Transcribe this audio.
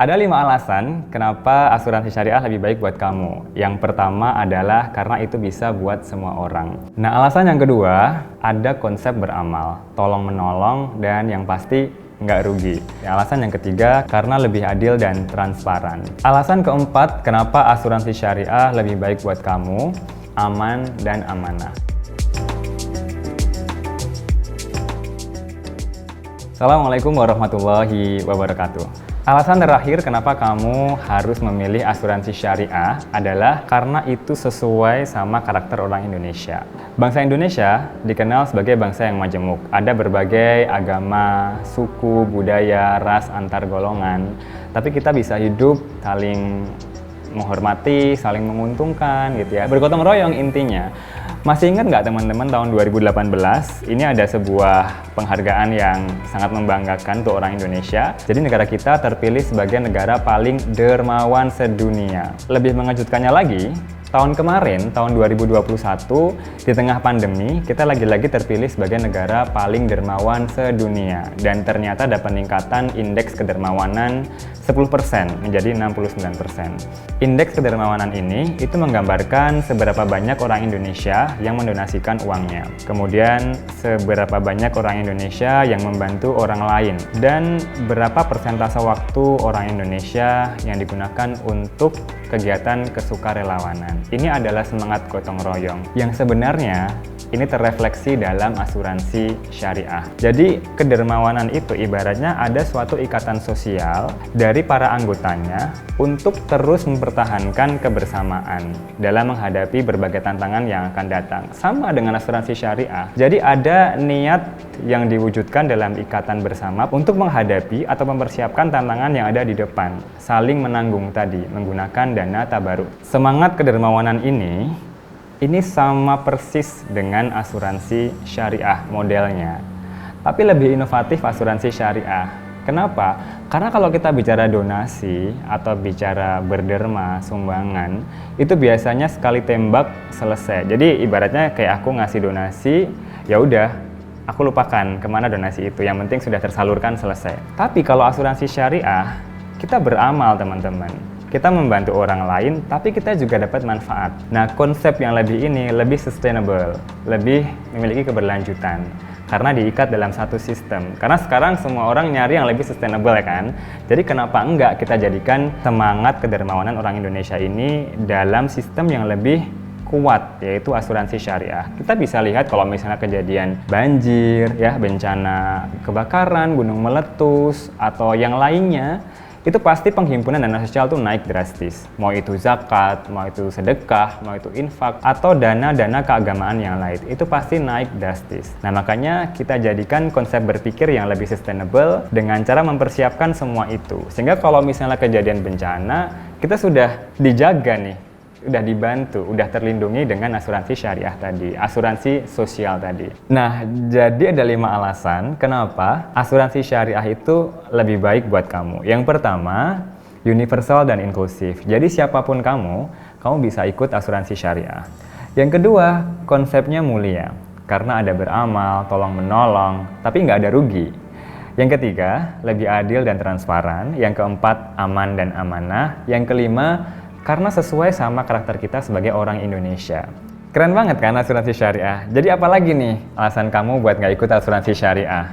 Ada 5 alasan kenapa asuransi syariah lebih baik buat kamu. Yang pertama adalah karena itu bisa buat semua orang. Nah, alasan yang kedua, ada konsep beramal, tolong-menolong, dan yang pasti nggak rugi. Alasan yang ketiga, karena lebih adil dan transparan. Alasan keempat, kenapa asuransi syariah lebih baik buat kamu, aman dan amanah. Assalamualaikum warahmatullahi wabarakatuh. Alasan terakhir kenapa kamu harus memilih asuransi syariah adalah karena itu sesuai sama karakter orang Indonesia. Bangsa Indonesia dikenal sebagai bangsa yang majemuk. Ada berbagai agama, suku, budaya, ras, antar golongan. Tapi kita bisa hidup saling menghormati, saling menguntungkan gitu ya. Bergotong royong intinya. Masih ingat nggak teman-teman tahun 2018 ini ada sebuah penghargaan yang sangat membanggakan untuk orang Indonesia. Jadi negara kita terpilih sebagai negara paling dermawan sedunia. Lebih mengejutkannya lagi, tahun kemarin, tahun 2021, di tengah pandemi, kita lagi-lagi terpilih sebagai negara paling dermawan sedunia. Dan ternyata ada peningkatan indeks kedermawanan 10% menjadi 69%. Indeks kedermawanan ini itu menggambarkan seberapa banyak orang Indonesia yang mendonasikan uangnya. Kemudian seberapa banyak orang Indonesia yang membantu orang lain. Dan berapa persentase waktu orang Indonesia yang digunakan untuk kegiatan kesukarelawanan. Ini adalah semangat gotong royong yang sebenarnya ini terrefleksi dalam asuransi syariah. Jadi kedermawanan itu ibaratnya ada suatu ikatan sosial dari para anggotanya untuk terus mempertahankan kebersamaan dalam menghadapi berbagai tantangan yang akan datang. Sama dengan asuransi syariah. Jadi ada niat yang diwujudkan dalam ikatan bersama untuk menghadapi atau mempersiapkan tantangan yang ada di depan. Saling menanggung tadi menggunakan dana tabaruk. Semangat kedermawanan ini sama persis dengan asuransi syariah modelnya. Tapi lebih inovatif asuransi syariah. Kenapa? Karena kalau kita bicara donasi atau bicara berderma, sumbangan, itu biasanya sekali tembak selesai. Jadi ibaratnya kayak aku ngasih donasi, ya udah, aku lupakan kemana donasi itu. Yang penting sudah tersalurkan selesai. Tapi kalau asuransi syariah, kita beramal teman-teman. Kita membantu orang lain, tapi kita juga dapat manfaat. Nah, konsep yang lebih sustainable, lebih memiliki keberlanjutan. Karena diikat dalam satu sistem. Karena sekarang semua orang nyari yang lebih sustainable ya kan? Jadi kenapa enggak kita jadikan semangat kedermawanan orang Indonesia ini dalam sistem yang lebih kuat, yaitu asuransi syariah. Kita bisa lihat kalau misalnya kejadian banjir, ya bencana kebakaran, gunung meletus, atau yang lainnya, itu pasti penghimpunan dana sosial tuh naik drastis. Mau itu zakat, mau itu sedekah, mau itu infak, atau dana-dana keagamaan yang lain. Itu pasti naik drastis. Nah, makanya kita jadikan konsep berpikir yang lebih sustainable dengan cara mempersiapkan semua itu. Sehingga kalau misalnya kejadian bencana, kita sudah dijaga nih, udah dibantu, udah terlindungi dengan asuransi syariah tadi, asuransi sosial tadi. Nah, jadi ada 5 alasan kenapa asuransi syariah itu lebih baik buat kamu. Yang pertama, universal dan inklusif. Jadi siapapun kamu bisa ikut asuransi syariah. Yang kedua, konsepnya mulia, karena ada beramal, tolong menolong, tapi nggak ada rugi. Yang ketiga, lebih adil dan transparan. Yang keempat, aman dan amanah. Yang kelima, karena sesuai sama karakter kita sebagai orang Indonesia. Keren banget kan asuransi syariah? Jadi apalagi nih alasan kamu buat nggak ikut asuransi syariah?